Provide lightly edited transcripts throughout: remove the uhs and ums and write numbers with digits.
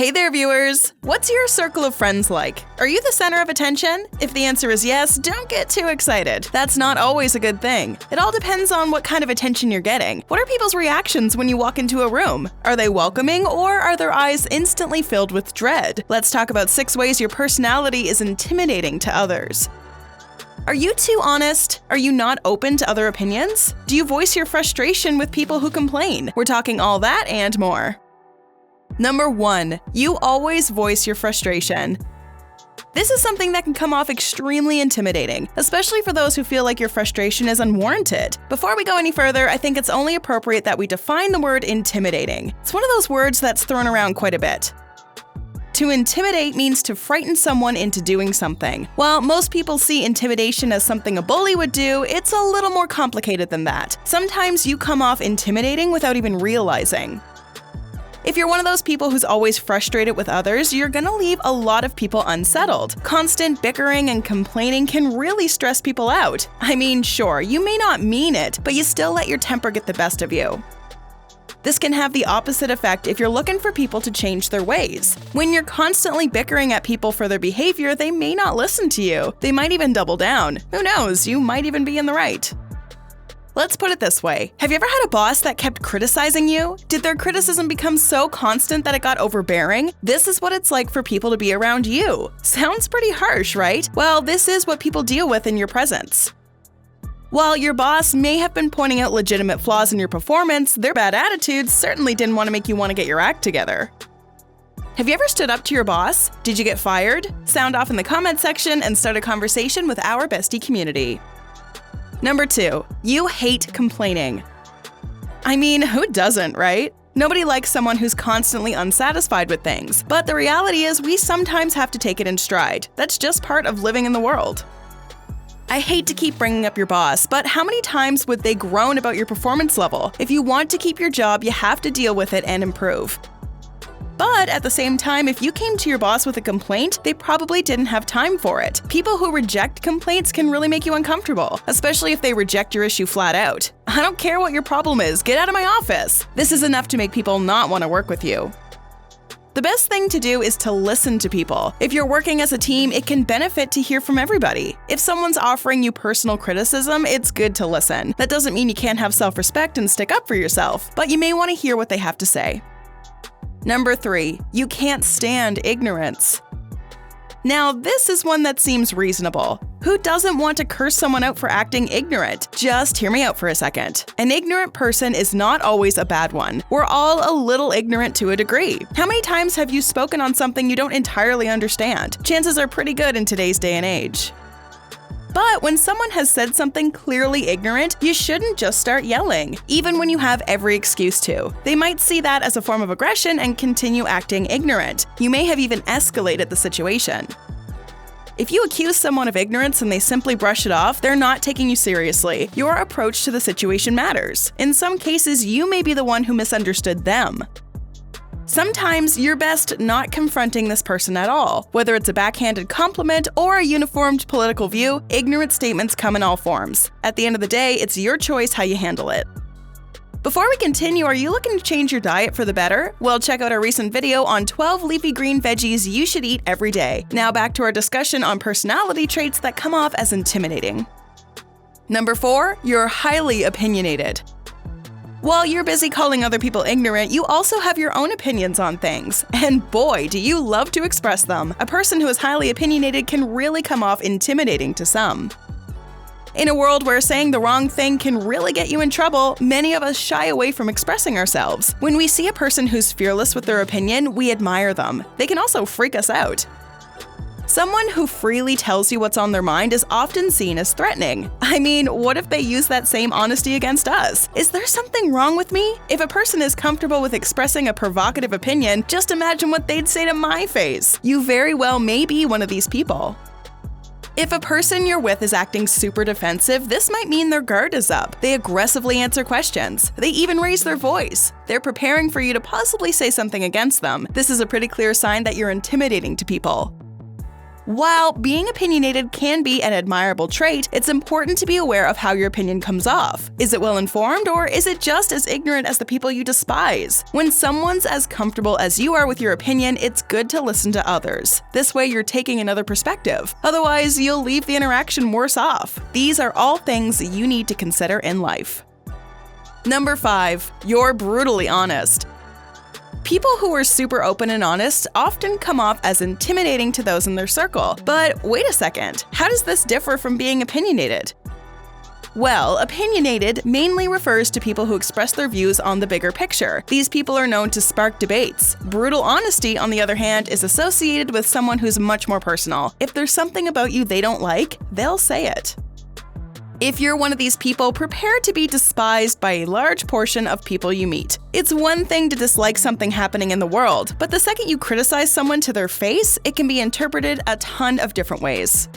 Hey there, viewers! What's your circle of friends like? Are you the center of attention? If the answer is yes, don't get too excited. That's not always a good thing. It all depends on what kind of attention you're getting. What are people's reactions when you walk into a room? Are they welcoming, or are their eyes instantly filled with dread? Let's talk about 6 ways your personality is intimidating to others. Are you too honest? Are you not open to other opinions? Do you voice your frustration with people who complain? We're talking all that and more. Number 1. You always voice your frustration. This is something that can come off extremely intimidating, especially for those who feel like your frustration is unwarranted. Before we go any further, I think it's only appropriate that we define the word intimidating. It's one of those words that's thrown around quite a bit. To intimidate means to frighten someone into doing something. While most people see intimidation as something a bully would do, it's a little more complicated than that. Sometimes you come off intimidating without even realizing. If you're one of those people who's always frustrated with others, you're gonna leave a lot of people unsettled. Constant bickering and complaining can really stress people out. I mean, sure, you may not mean it, but you still let your temper get the best of you. This can have the opposite effect if you're looking for people to change their ways. When you're constantly bickering at people for their behavior, they may not listen to you. They might even double down. Who knows, you might even be in the right. Let's put it this way. Have you ever had a boss that kept criticizing you? Did their criticism become so constant that it got overbearing? This is what it's like for people to be around you. Sounds pretty harsh, right? Well, this is what people deal with in your presence. While your boss may have been pointing out legitimate flaws in your performance, their bad attitudes certainly didn't want to make you want to get your act together. Have you ever stood up to your boss? Did you get fired? Sound off in the comment section and start a conversation with our bestie community. Number 2. You hate complaining. I mean, who doesn't, right? Nobody likes someone who's constantly unsatisfied with things, but the reality is we sometimes have to take it in stride. That's just part of living in the world. I hate to keep bringing up your boss, but how many times would they groan about your performance level? If you want to keep your job, you have to deal with it and improve. But at the same time, if you came to your boss with a complaint, they probably didn't have time for it. People who reject complaints can really make you uncomfortable, especially if they reject your issue flat out. I don't care what your problem is, get out of my office. This is enough to make people not want to work with you. The best thing to do is to listen to people. If you're working as a team, it can benefit to hear from everybody. If someone's offering you personal criticism, it's good to listen. That doesn't mean you can't have self-respect and stick up for yourself, but you may want to hear what they have to say. Number 3. You can't stand ignorance. Now, this is one that seems reasonable. Who doesn't want to curse someone out for acting ignorant? Just hear me out for a second. An ignorant person is not always a bad one. We're all a little ignorant to a degree. How many times have you spoken on something you don't entirely understand? Chances are pretty good in today's day and age. But when someone has said something clearly ignorant, you shouldn't just start yelling, even when you have every excuse to. They might see that as a form of aggression and continue acting ignorant. You may have even escalated the situation. If you accuse someone of ignorance and they simply brush it off, they're not taking you seriously. Your approach to the situation matters. In some cases, you may be the one who misunderstood them. Sometimes you're best not confronting this person at all. Whether it's a backhanded compliment or a uniformed political view, ignorant statements come in all forms. At the end of the day, it's your choice how you handle it. Before we continue, are you looking to change your diet for the better? Well, check out our recent video on 12 leafy green veggies you should eat every day. Now back to our discussion on personality traits that come off as intimidating. Number 4. You're highly opinionated. While you're busy calling other people ignorant, you also have your own opinions on things. And boy, do you love to express them. A person who is highly opinionated can really come off intimidating to some. In a world where saying the wrong thing can really get you in trouble, many of us shy away from expressing ourselves. When we see a person who's fearless with their opinion, we admire them. They can also freak us out. Someone who freely tells you what's on their mind is often seen as threatening. I mean, what if they use that same honesty against us? Is there something wrong with me? If a person is comfortable with expressing a provocative opinion, just imagine what they'd say to my face. You very well may be one of these people. If a person you're with is acting super defensive, this might mean their guard is up. They aggressively answer questions. They even raise their voice. They're preparing for you to possibly say something against them. This is a pretty clear sign that you're intimidating to people. While being opinionated can be an admirable trait, it's important to be aware of how your opinion comes off. Is it well-informed, or is it just as ignorant as the people you despise? When someone's as comfortable as you are with your opinion, it's good to listen to others. This way you're taking another perspective. Otherwise, you'll leave the interaction worse off. These are all things you need to consider in life. Number 5. You're brutally honest. People who are super open and honest often come off as intimidating to those in their circle. But wait a second, how does this differ from being opinionated? Well, opinionated mainly refers to people who express their views on the bigger picture. These people are known to spark debates. Brutal honesty, on the other hand, is associated with someone who's much more personal. If there's something about you they don't like, they'll say it. If you're one of these people, prepare to be despised by a large portion of people you meet. It's one thing to dislike something happening in the world, but the second you criticize someone to their face, it can be interpreted a ton of different ways.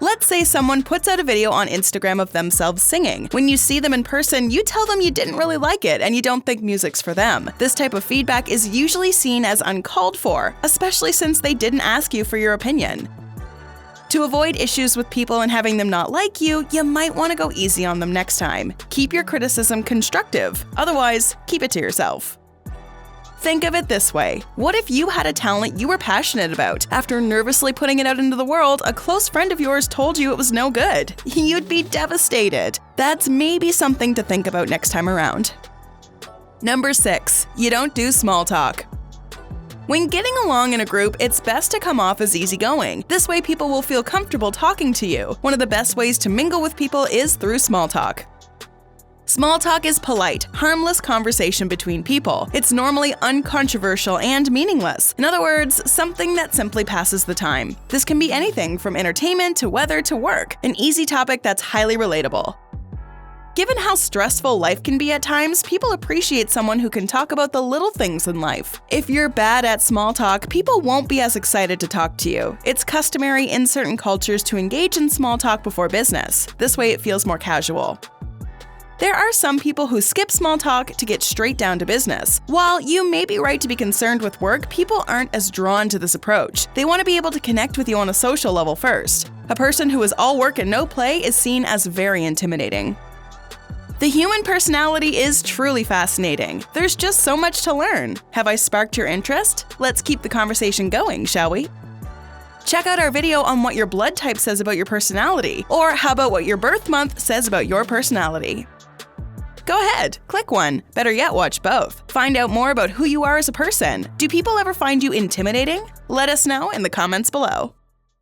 Let's say someone puts out a video on Instagram of themselves singing. When you see them in person, you tell them you didn't really like it and you don't think music's for them. This type of feedback is usually seen as uncalled for, especially since they didn't ask you for your opinion. To avoid issues with people and having them not like you, you might want to go easy on them next time. Keep your criticism constructive, otherwise, keep it to yourself. Think of it this way. What if you had a talent you were passionate about? After nervously putting it out into the world, a close friend of yours told you it was no good. You'd be devastated. That's maybe something to think about next time around. Number 6. You don't do small talk. When getting along in a group, it's best to come off as easygoing. This way people will feel comfortable talking to you. One of the best ways to mingle with people is through small talk. Small talk is polite, harmless conversation between people. It's normally uncontroversial and meaningless. In other words, something that simply passes the time. This can be anything from entertainment to weather to work, an easy topic that's highly relatable. Given how stressful life can be at times, people appreciate someone who can talk about the little things in life. If you're bad at small talk, people won't be as excited to talk to you. It's customary in certain cultures to engage in small talk before business. This way it feels more casual. There are some people who skip small talk to get straight down to business. While you may be right to be concerned with work, people aren't as drawn to this approach. They want to be able to connect with you on a social level first. A person who is all work and no play is seen as very intimidating. The human personality is truly fascinating. There's just so much to learn. Have I sparked your interest? Let's keep the conversation going, shall we? Check out our video on what your blood type says about your personality, or how about what your birth month says about your personality. Go ahead, click one. Better yet, watch both. Find out more about who you are as a person. Do people ever find you intimidating? Let us know in the comments below.